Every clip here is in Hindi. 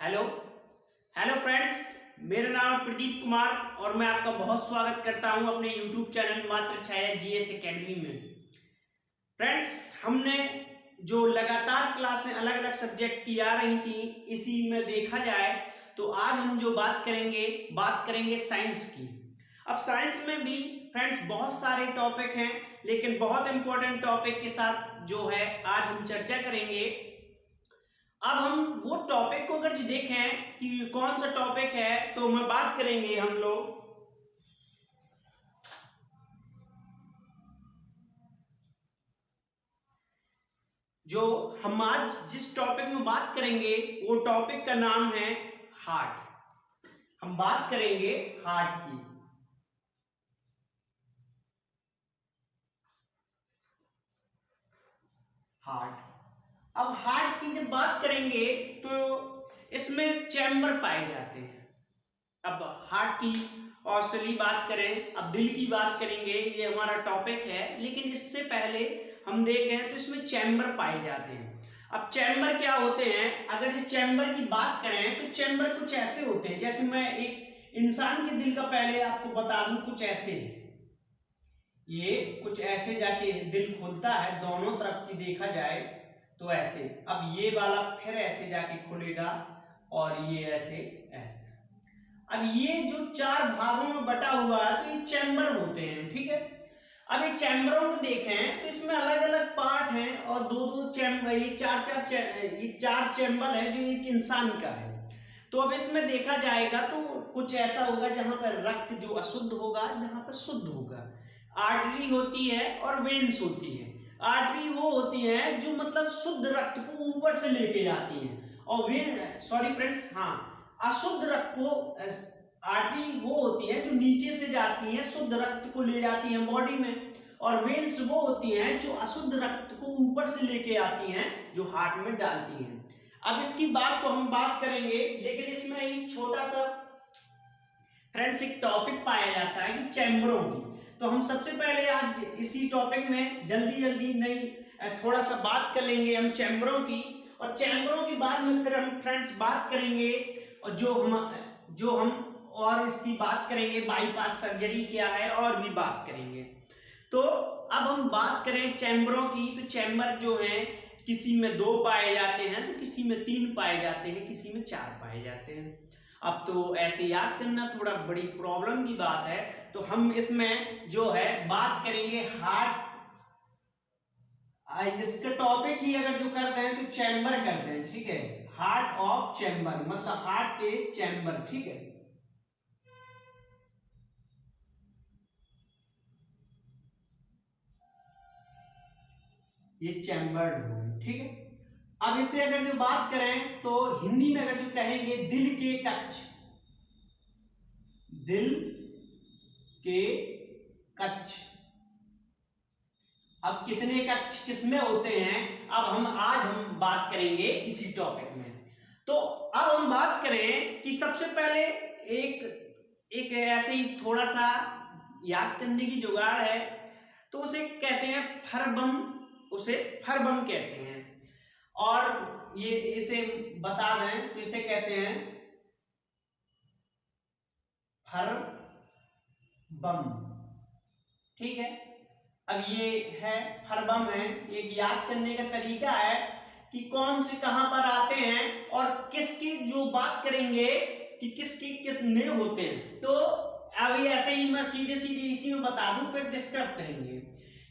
हेलो हेलो फ्रेंड्स, मेरा नाम है प्रदीप कुमार और मैं आपका बहुत स्वागत करता हूं अपने यूट्यूब चैनल मात्र छाया जीएस एकेडमी में। फ्रेंड्स, हमने जो लगातार क्लासें अलग अलग सब्जेक्ट की आ रही थी, इसी में देखा जाए तो आज हम जो बात करेंगे साइंस की। अब साइंस में भी फ्रेंड्स बहुत सारे टॉपिक हैं, लेकिन बहुत इंपॉर्टेंट टॉपिक के साथ जो है आज हम चर्चा करेंगे। अब हम वो टॉपिक को अगर जो देखें कि कौन सा टॉपिक है, तो मैं बात करेंगे हम लोग जो हम आज जिस टॉपिक में बात करेंगे वो टॉपिक का नाम है हार्ट। हम बात करेंगे हार्ट की। हार्ट, अब हार्ट की जब बात करेंगे तो इसमें चैम्बर पाए जाते हैं। अब हार्ट की और चलिए बात करें, अब दिल की बात करेंगे, ये हमारा टॉपिक है। लेकिन इससे पहले हम देखें तो इसमें चैम्बर पाए जाते हैं। अब चैम्बर क्या होते हैं, अगर ये चैम्बर की बात करें तो चैम्बर कुछ ऐसे होते हैं, जैसे मैं एक इंसान के दिल का पहले आपको बता दूं, कुछ ऐसे, ये कुछ ऐसे जाके दिल खुलता है, दोनों तरफ की देखा जाए तो ऐसे। अब ये वाला फिर ऐसे जाके खुलेगा और ये ऐसे ऐसे। अब ये जो चार भागों में बटा हुआ है तो ये चैम्बर होते हैं, ठीक है। अब ये चैम्बरों को देखें तो इसमें अलग अलग पार्ट हैं और दो दो चैम्बर, ये चार चैम्बर है जो एक इंसान का है। तो अब इसमें देखा जाएगा तो कुछ ऐसा होगा जहां पर रक्त जो अशुद्ध होगा, जहां पर शुद्ध होगा। आर्टरी होती है और वेन्स होती है। आर्टरी वो होती है जो मतलब शुद्ध रक्त को ऊपर से लेके जाती है, और वेन, सॉरी फ्रेंड्स, हाँ, अशुद्ध रक्त को, आर्टरी वो होती है जो नीचे से जाती है, शुद्ध रक्त को ले जाती है बॉडी में, और वेन्स वो होती हैं जो अशुद्ध रक्त को ऊपर से लेके आती हैं, जो हार्ट में डालती हैं। अब इसकी बात तो हम बात करेंगे, लेकिन इसमें एक छोटा सा फ्रेंड्स एक टॉपिक पाया जाता है कि चैम्बरों की। तो हम सबसे पहले आज इसी टॉपिक में जल्दी नहीं थोड़ा सा बात कर लेंगे हम चैम्बरों की, और चैम्बरों की बाद में फिर हम फ्रेंड्स बात करेंगे और जो हम और इसकी बात करेंगे बाईपास सर्जरी क्या है, और भी बात करेंगे। तो अब हम बात करें चैम्बरों की, तो चैम्बर जो है किसी में 2 पाए जाते हैं, तो किसी में 3 पाए जाते हैं, किसी में 4 पाए जाते हैं। अब तो ऐसे याद करना थोड़ा बड़ी प्रॉब्लम की बात है, तो हम इसमें जो है बात करेंगे हार्ट। इसका टॉपिक ही अगर जो करते हैं तो चैम्बर करते हैं, ठीक है। हार्ट ऑफ चैम्बर मतलब हार्ट के चैम्बर, ठीक है। ये चैम्बर्ड हो, ठीक है। अब इससे अगर जो बात करें तो हिंदी में अगर जो कहेंगे दिल के कक्ष, दिल के कक्ष। अब कितने कक्ष किसमें होते हैं, अब आज हम बात करेंगे इसी टॉपिक में। तो अब हम बात करें कि सबसे पहले एक ऐसे ही थोड़ा सा याद करने की जुगाड़ है, तो उसे कहते हैं फरबम, उसे फरबम कहते हैं। और ये इसे बता दें तो इसे कहते हैं फरबम, ठीक है। अब ये है फरबम है, एक याद करने का तरीका है कि कौन से कहां पर आते हैं और किसकी जो बात करेंगे कि किसकी कितने होते हैं। तो अभी ऐसे ही मैं सीधे सीधे इसी में बता दूं, फिर डिस्क्राइब करेंगे।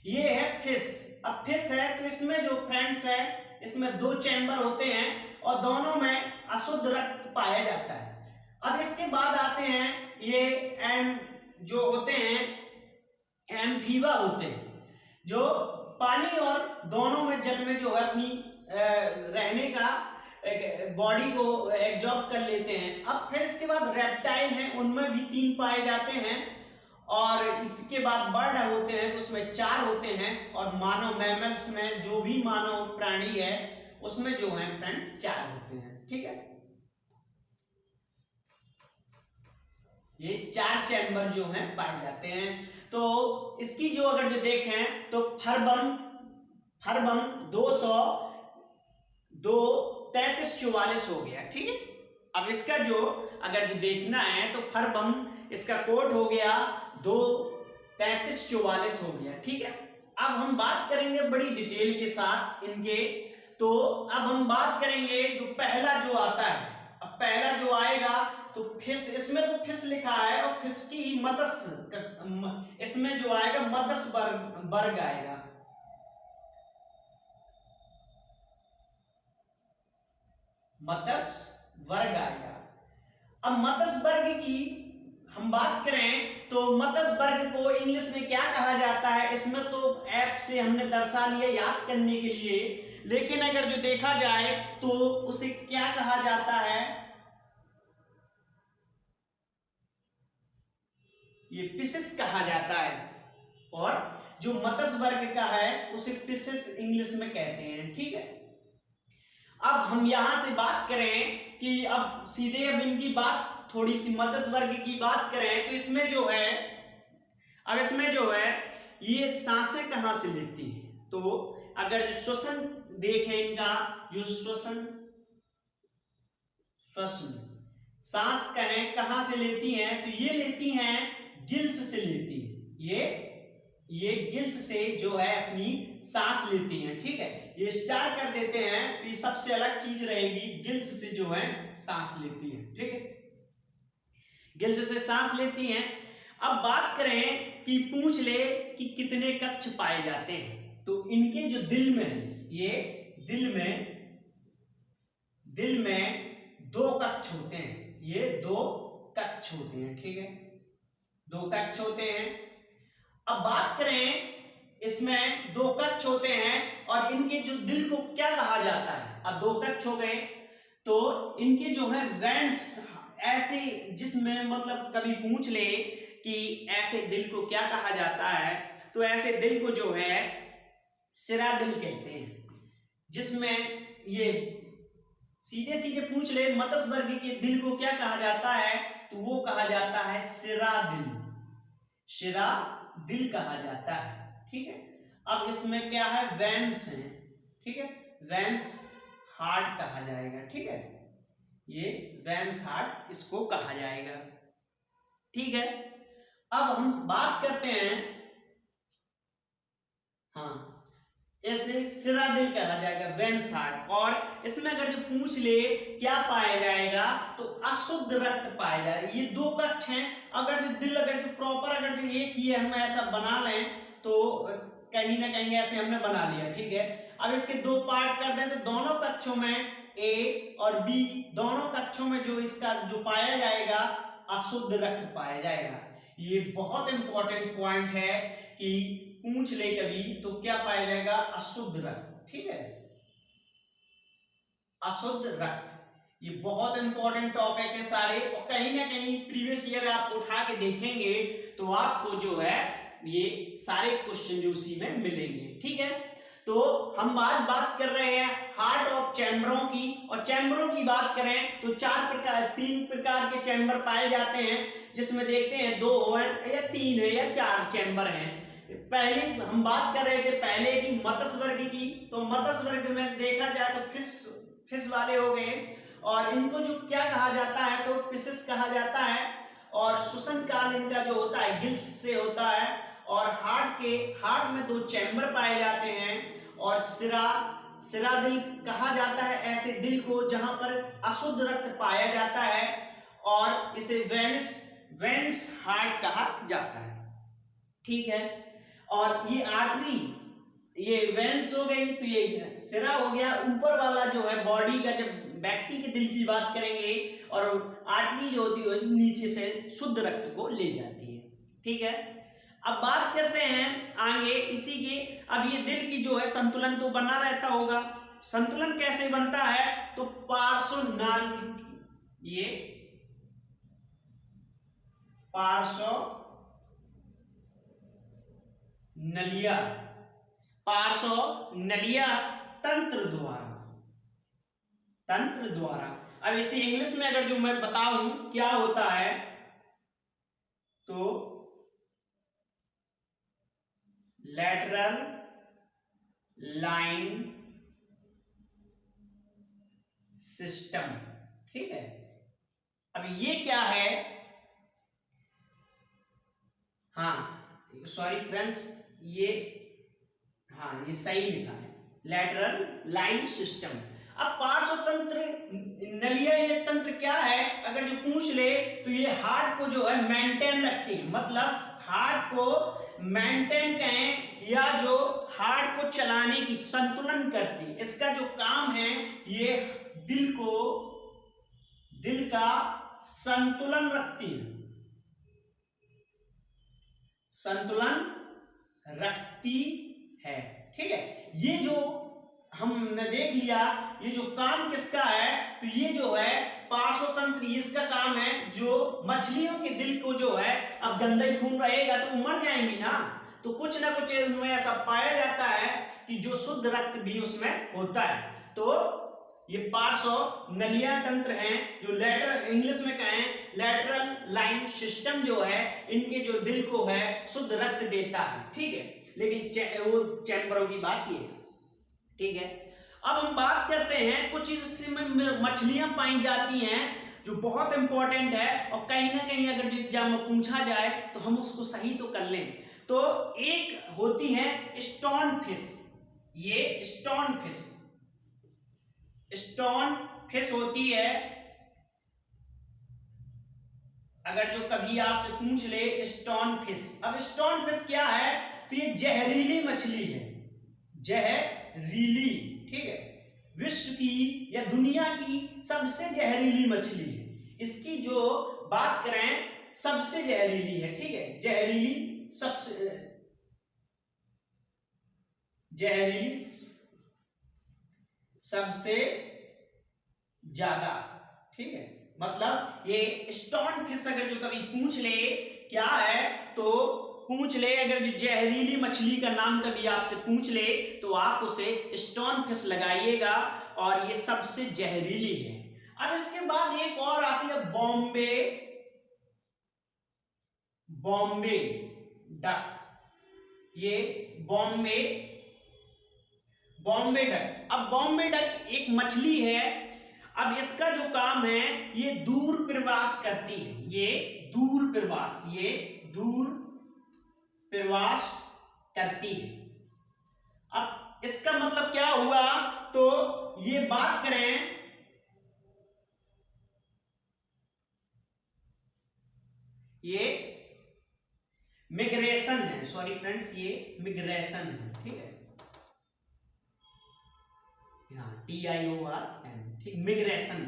ये है फिश। अब फिश है तो इसमें जो फ्रेंड्स है, इसमें 2 चैम्बर होते हैं और दोनों में अशुद्ध रक्त पाया जाता है। अब इसके बाद आते हैं ये जो होते हैं एम्फीबा होते हैं, जो पानी और दोनों में जल में जो है अपनी रहने का बॉडी को एब्जॉर्ब कर लेते हैं। अब फिर इसके बाद रेप्टाइल हैं, उनमें भी 3 पाए जाते हैं, और इसके बाद बर्ड होते हैं तो उसमें 4 होते हैं, और मानव मैमल्स में जो भी मानव प्राणी है उसमें जो है फ्रेंड्स 4 होते हैं, ठीक है। ये 4 चैम्बर जो हैं पाए जाते हैं। तो इसकी जो अगर जो देखें तो फरबम 200 2 33 44 हो गया, ठीक है। अब इसका जो अगर जो देखना है तो फर्बम इसका कोड हो गया 2-33-44 हो गया। ठीक है, अब हम बात करेंगे बड़ी डिटेल के साथ इनके। तो अब हम बात करेंगे जो पहला जो आता है। अब पहला जो आएगा तो फिश, इसमें तो फिश लिखा है और फिश की मत्स्य, इसमें जो आएगा मत्स्य वर्ग आएगा। मत्स्य वर्ग आएगा। अब मत्स्य वर्ग की हम बात करें तो मत्स्य वर्ग को इंग्लिश में क्या कहा जाता है, इसमें तो ऐप से हमने दर्शा लिया याद करने के लिए, लेकिन अगर जो देखा जाए तो उसे क्या कहा जाता है, ये फिशेस कहा जाता है। और जो मत्स्य वर्ग का है उसे फिशेस इंग्लिश में कहते हैं। ठीक है, अब हम यहां से बात करें कि अब सीधे अब इनकी बात थोड़ी सी मत्स्य वर्ग की बात करें तो इसमें जो है, अब इसमें जो है ये सांसें कहां से लेती है, तो अगर जो श्वसन देखें इनका, जो श्वसन सांस कहें कहां से लेती हैं, तो ये लेती हैं गिल्स से लेती है। ये गिल्स से जो है अपनी सांस लेती हैं। ठीक है, ये स्टार कर देते हैं तो ये सबसे अलग चीज रहेगी, गिल्स से जो है सांस लेती है। ठीक है, गिल्स से सांस लेती हैं। अब बात करें कि पूछ ले कि कितने कक्ष पाए जाते हैं, तो इनके जो दिल में है, ये दिल में 2 कक्ष होते हैं, ये 2 कक्ष होते हैं। ठीक है, 2 कक्ष होते हैं। अब बात करें इसमें 2 कक्ष होते हैं और इनके जो दिल को क्या कहा जाता है, अब 2 कक्ष हो गए तो इनके जो है वेंस, ऐसे जिसमें मतलब कभी पूछ ले कि ऐसे दिल को क्या कहा जाता है, तो ऐसे दिल को जो है सिरा दिल कहते हैं, जिसमें ये सीधे सीधे पूछ ले मत्स्य वर्ग के दिल को क्या कहा जाता है, तो वो कहा जाता है सिरा दिल कहा जाता है। ठीक है, अब इसमें क्या है, वेंस है। ठीक है, वेंस हार्ट कहा जाएगा। ठीक है, ये वेंस हार्ट इसको कहा जाएगा। ठीक है, अब हम बात करते हैं, हाँ, ऐसे सिरा दिल कहा जाएगा, वेंस हार्ट। और इसमें अगर जो पूछ ले क्या पाया जाएगा, तो अशुद्ध रक्त पाया जाएगा। ये 2 कक्ष हैं, अगर जो दिल अगर जो प्रॉपर अगर जो एक ही हम ऐसा बना लें तो कहीं ना कहीं ऐसे हमने बना लिया। ठीक है, अब इसके 2 पार्ट कर दें तो दोनों कक्षों में ए और बी, दोनों कक्षों में जो इसका जो पाया जाएगा अशुद्ध रक्त पाया जाएगा। ये बहुत इंपॉर्टेंट पॉइंट है कि पूछ ले कभी तो क्या पाया जाएगा, अशुद्ध रक्त। ठीक है, अशुद्ध रक्त, ये बहुत इंपॉर्टेंट टॉपिक है सारे, और कहीं ना कहीं प्रीवियस ईयर आप उठा के देखेंगे तो आपको जो है ये सारे क्वेश्चन जो उसी में मिलेंगे। ठीक है, तो हम आज बात कर रहे हैं हार्ट ऑफ चैम्बरों की, और चैम्बरों की बात करें तो 3 प्रकार के चैम्बर पाए जाते हैं, जिसमें देखते हैं 2 है या 3 है या 4 चैम्बर हैं। पहले हम बात कर रहे थे पहले की मत्स्य वर्ग की, तो मत्स्य वर्ग में देखा जाए तो फिश वाले हो गए, और इनको जो क्या कहा जाता है, तो फिशेस कहा जाता है। और श्वसन काल इनका जो होता है गिल्स से होता है, और हार्ट में 2 चैम्बर पाए जाते हैं, और सिरा दिल कहा जाता है ऐसे दिल को जहां पर अशुद्ध रक्त पाया जाता है, और इसे वेंस हार्ट कहा जाता है। ठीक है, और ये आर्टरी, ये वेंस हो गई, तो ये सिरा हो गया। ऊपर वाला जो है बॉडी का, जब व्यक्ति के दिल की बात करेंगे, और आर्टरी जो होती है नीचे से शुद्ध रक्त को ले जाती है। ठीक है, अब बात करते हैं आगे इसी के। अब ये दिल की जो है संतुलन तो बना रहता होगा, संतुलन कैसे बनता है, तो पार्श्वनाली, ये पार्श्वनलिया तंत्र द्वारा। अब इसे इंग्लिश में अगर जो मैं बताऊं क्या होता है, तो लैटरल लाइन सिस्टम। ठीक है, अब ये क्या है, हाँ सॉरी फ्रेंड्स, ये हाँ ये सही लिखा है, लैटरल लाइन सिस्टम। अब पार्श्वतंत्र नलिया ये तंत्र क्या है, अगर जो पूछ ले तो ये हार्ट को जो है मेंटेन रखती है, मतलब हार्ट को मेंटेन कहें या जो हार्ट को चलाने की संतुलन करती है, इसका जो काम है ये दिल को, दिल का संतुलन रखती है, संतुलन रखती है। ठीक है, ये जो हमने देख लिया, ये जो काम किसका है, तो ये जो है पार्श्वतंत्र, इसका काम है जो मछलियों के दिल को जो है, अब गंदा ही खून रहेगा तो वो मर जाएंगी ना, तो कुछ ना कुछ उनमें ऐसा पाया जाता है कि जो शुद्ध रक्त भी उसमें होता है। तो ये पार्श्व नलिया तंत्र हैं जो लेटर इंग्लिश में कहें लैटरल लाइन सिस्टम जो है, इनके जो दिल को है शुद्ध रक्त देता है। ठीक है, लेकिन वो चैम्बरों की बात ये है। ठीक है, अब हम बात करते हैं कुछ इसमें मछलियां पाई जाती हैं जो बहुत इंपॉर्टेंट है, और कहीं ना कहीं अगर जो एग्जाम में पूछा जाए तो हम उसको सही तो कर लें। तो एक होती है स्टोन फिश, ये स्टोन फिश, स्टोन फिश होती है, अगर जो कभी आपसे पूछ ले स्टोन फिश। अब स्टोन फिश क्या है, तो ये जहरीली मछली है, जहरीली। ठीक है, विश्व की या दुनिया की सबसे जहरीली मछली है, इसकी जो बात करें सबसे जहरीली है। ठीक है, जहरीली, सबसे जहरीली, सबसे ज्यादा। ठीक है, मतलब ये स्टोन फिश अगर जो कभी पूछ ले क्या है, तो पूछ ले अगर जो जहरीली मछली का नाम कभी आपसे पूछ ले तो आप उसे स्टोन फिश लगाइएगा, और ये सबसे जहरीली है। अब इसके बाद एक और आती है बॉम्बे, बॉम्बे डक, ये बॉम्बे, बॉम्बे डक। अब बॉम्बे डक एक मछली है, अब इसका जो काम है ये दूर प्रवास करती है, ये दूर प्रवास, ये दूर प्रवास करती है। अब इसका मतलब क्या हुआ, तो ये बात करें, ये मिग्रेशन है, सॉरी फ्रेंड्स ये मिग्रेशन है। ठीक है, TIORN, ठीक, मिग्रेशन।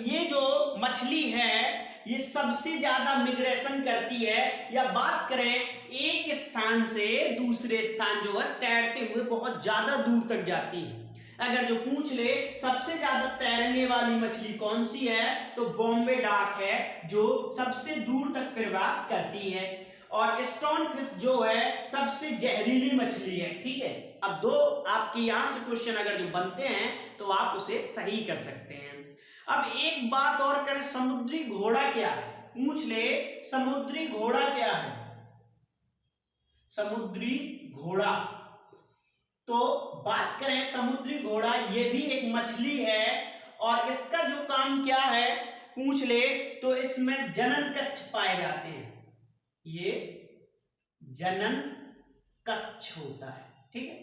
ये जो मछली है ये सबसे ज्यादा मिग्रेशन करती है, या बात करें एक स्थान से दूसरे स्थान जो है तैरते हुए बहुत ज्यादा दूर तक जाती है। अगर जो पूछ ले सबसे ज्यादा तैरने वाली मछली कौन सी है, तो बॉम्बे डाक है जो सबसे दूर तक प्रवास करती है, और स्टोन फिश जो है सबसे जहरीली मछली है। ठीक है, अब दो आपके यहां से क्वेश्चन अगर जो बनते हैं तो आप उसे सही कर सकते हैं। अब एक बात और करें, समुद्री घोड़ा क्या है, पूछ ले समुद्री घोड़ा क्या है, समुद्री घोड़ा। तो बात करें समुद्री घोड़ा, ये भी एक मछली है, और इसका जो काम क्या है पूछ ले तो इसमें जनन कक्ष पाए जाते हैं, ये जनन कक्ष होता है। ठीक है,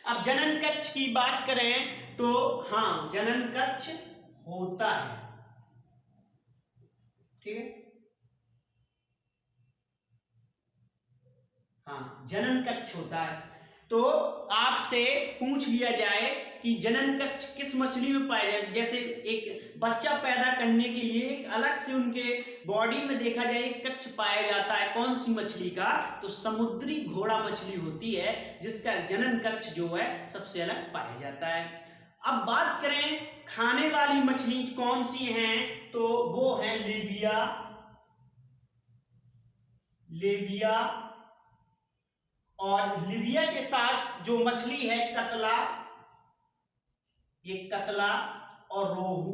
अब जनन कक्ष की बात करें तो हाँ जनन कक्ष होता है। ठीक है, हाँ जनन कक्ष होता है। तो आपसे पूछ लिया जाए कि जनन कक्ष किस मछली में पाया जाए, जैसे एक बच्चा पैदा करने के लिए एक अलग से उनके बॉडी में देखा जाए एक कक्ष पाया जाता है, कौन सी मछली का, तो समुद्री घोड़ा मछली होती है जिसका जनन कक्ष जो है सबसे अलग पाया जाता है। अब बात करें खाने वाली मछली कौन सी हैं, तो वो है लेबिया, लेबिया, और लीबिया के साथ जो मछली है कतला, ये कतला, और रोहू,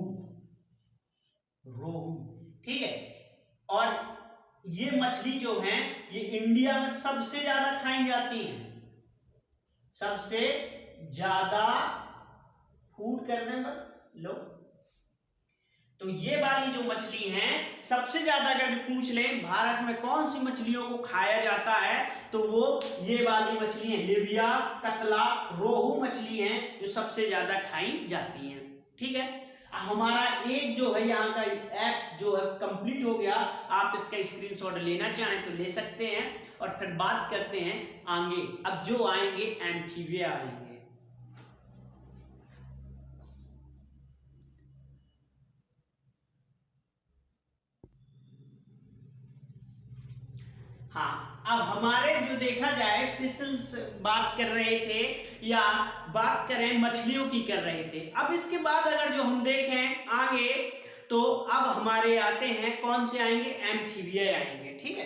रोहू। ठीक है, और ये मछली जो है ये इंडिया में सबसे ज्यादा खाई जाती है, सबसे ज्यादा, फूड कर दें बस लो। तो ये वाली जो मछली हैं, सबसे ज्यादा अगर पूछ लें भारत में कौन सी मछलियों को खाया जाता है, तो वो ये वाली मछली है, लेबिया, कतला, रोहू मछली हैं जो सबसे ज्यादा खाई जाती हैं। ठीक है, हमारा एक जो है यहाँ का ऐप जो है कंप्लीट हो गया। आप इसका स्क्रीनशॉट लेना चाहें तो ले सकते हैं और फिर बात करते हैं आगे। अब जो आएंगे एम्फीबिया आएंगे। हाँ, अब हमारे जो देखा जाए फिशल्स बात कर रहे थे या बात करें मछलियों की कर रहे थे। अब इसके बाद अगर जो हम देखें आगे, तो अब हमारे आते हैं कौन से आएंगे, एम्फीबिया आएंगे। ठीक है,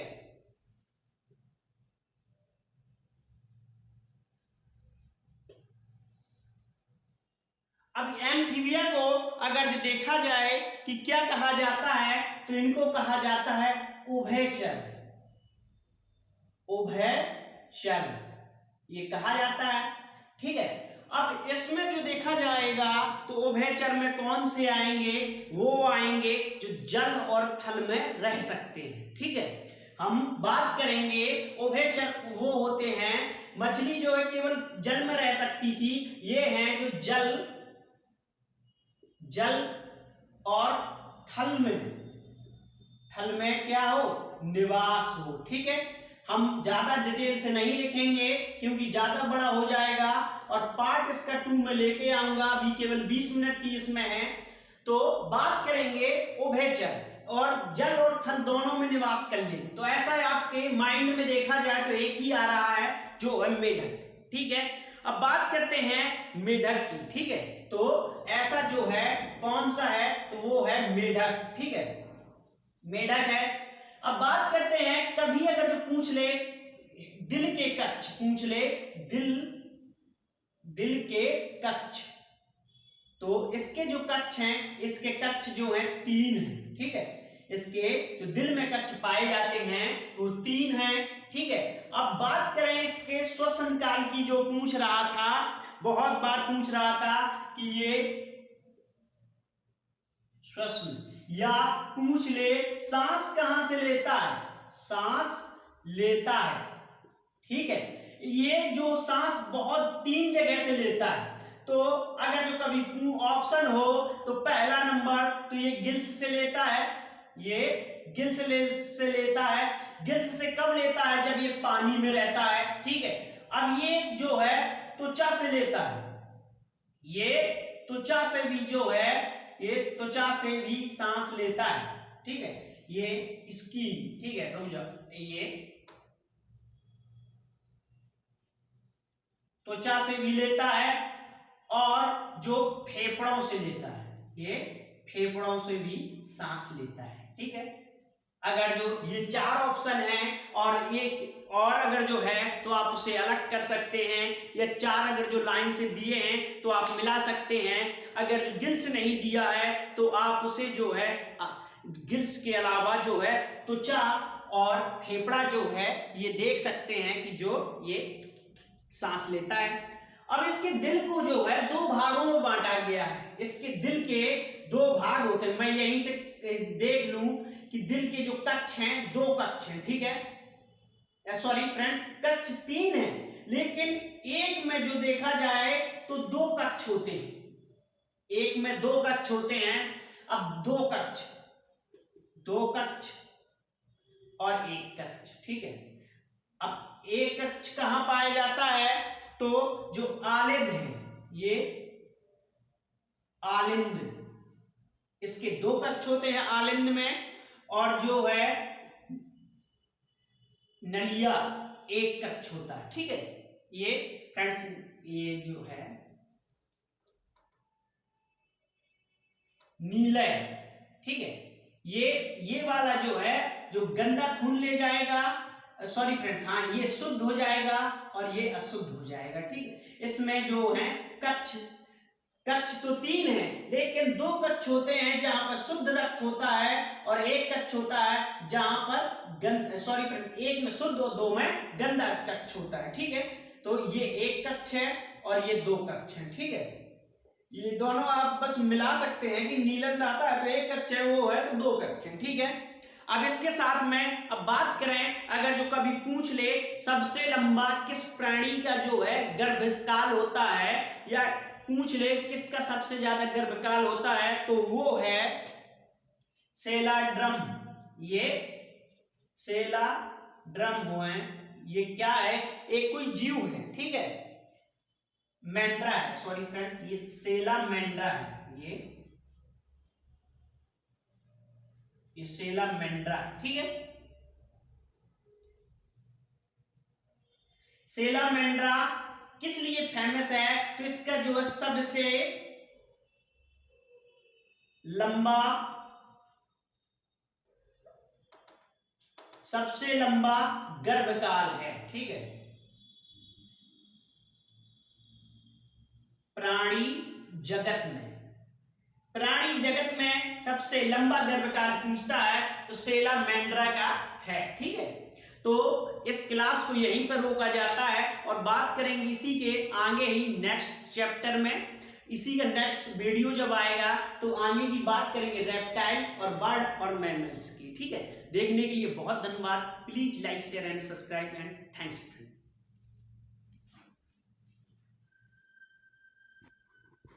अब एम्फीबिया को अगर जो देखा जाए कि क्या कहा जाता है, तो इनको कहा जाता है उभयचर। उभयचर ये कहा जाता है। ठीक है, अब इसमें जो देखा जाएगा तो उभयचर में कौन से आएंगे, वो आएंगे जो जल और थल में रह सकते हैं। ठीक है, हम बात करेंगे उभयचर वो होते हैं, मछली जो है केवल जल में रह सकती थी, ये हैं जो जल और थल में क्या हो, निवास हो। ठीक है, हम ज्यादा डिटेल से नहीं लिखेंगे क्योंकि ज्यादा बड़ा हो जाएगा और पार्ट इसका 2 में लेके आऊंगा, अभी केवल 20 मिनट की इसमें है। तो बात करेंगे उभयचर और जल और थल दोनों में निवास कर ले, तो ऐसा आपके माइंड में देखा जाए तो एक ही आ रहा है जो है मेढक। ठीक है, अब बात करते हैं मेढक की। ठीक है, तो ऐसा जो है कौन सा है, तो वो है मेढक। ठीक है, मेढक है। अब बात करते हैं, कभी अगर जो पूछ ले दिल के कक्ष, पूछ ले दिल के कक्ष, तो इसके जो कक्ष हैं, इसके कक्ष जो है 3 हैं। ठीक है, इसके जो दिल में कक्ष पाए जाते हैं वो 3 हैं। ठीक है, अब बात करें इसके श्वसन काल की, जो पूछ रहा था, बहुत बार पूछ रहा था कि ये श्वसन, या पूछ ले सांस कहां से लेता है, सांस लेता है। ठीक है, ये जो सांस बहुत 3 जगह से लेता है, तो अगर जो कभी ऑप्शन हो तो पहला नंबर तो ये गिल्स से लेता है, ये गिल्स से लेता है। गिल्स से कब लेता है, जब ये पानी में रहता है। ठीक है, अब ये जो है त्वचा से लेता है, ये त्वचा से भी जो है, ये त्वचा से भी सांस लेता है। ठीक है, ये इसकी, ठीक है, रुक जाओ, ये त्वचा से भी लेता है और जो फेफड़ों से लेता है, ये फेफड़ों से भी सांस लेता है। ठीक है, अगर जो ये 4 ऑप्शन हैं और एक और अगर जो है तो आप उसे अलग कर सकते हैं, या 4 अगर जो लाइन से दिए हैं तो आप मिला सकते हैं। अगर जो गिल्स नहीं दिया है तो आप उसे जो है गिल्स के अलावा जो है त्वचा और फेफड़ा जो है ये देख सकते हैं कि जो ये सांस लेता है। अब इसके दिल को जो है 2 भागों में बांटा गया है। इसके दिल के 2 भाग होते हैं, मैं यहीं से देख लूं कि दिल के जो कक्ष हैं 2 कक्ष हैं। ठीक है, सॉरी फ्रेंड्स, कक्ष 3 है, लेकिन एक में जो देखा जाए तो 2 कक्ष होते हैं, एक में 2 कक्ष होते हैं। अब 2 कक्ष और 1 कक्ष। ठीक है, अब एक कक्ष कहां पाया जाता है, तो जो आलिंद है, ये आलिंद, इसके 2 कक्ष होते हैं आलिंद में, और जो है नलिया 1 कक्ष होता है। ठीक है, ये फ्रेंड्स, ये जो है नीलय। ठीक है, ये वाला जो है जो गंदा खून ले जाएगा, सॉरी फ्रेंड्स, हाँ, ये शुद्ध हो जाएगा और ये अशुद्ध हो जाएगा। ठीक है, इसमें जो है कक्ष तो 3 है, लेकिन 2 कक्ष होते हैं जहां पर शुद्ध रक्त होता है, और 1 कक्ष होता है जहां पर सॉरी फ्रेंड्स, 1 में शुद्ध और 2 में गंदा कक्ष होता है। ठीक है, तो ये 1 कक्ष है और ये 2 कक्ष है। ठीक है, ये दोनों आप बस मिला सकते हैं कि नीलन दाता है तो एक कच्चे वो है तो दो कच्चे, ठीक है। अब इसके साथ में अब बात करें, अगर जो कभी पूछ ले सबसे लंबा किस प्राणी का जो है गर्भकाल होता है, या पूछ ले किसका सबसे ज्यादा गर्भकाल होता है, तो वो है सेलाड्रम। ये सेलाड्रम हुए, ये क्या है, एक कोई जीव है, ठीक है, मेंढरा है, सॉरी फ्रेंड्स, ये सेलामेंड्रा है, ये सेलामेंड्रा, ठीक है। सेलामेंड्रा किस लिए फेमस है, तो इसका जो है सबसे लंबा गर्भकाल है, ठीक है। प्राणी जगत में सबसे लंबा गर्भकाल पूछता है तो सेलामेंड्रा का है, ठीक है। तो इस क्लास को यहीं पर रोका जाता है और बात करेंगे इसी के आगे ही नेक्स्ट चैप्टर में। इसी का नेक्स्ट वीडियो जब आएगा तो आगे की बात करेंगे रेप्टाइल और बर्ड और मैमल्स की, ठीक है। देखने के लिए बहुत धन्यवाद। Please like share and subscribe and thanks.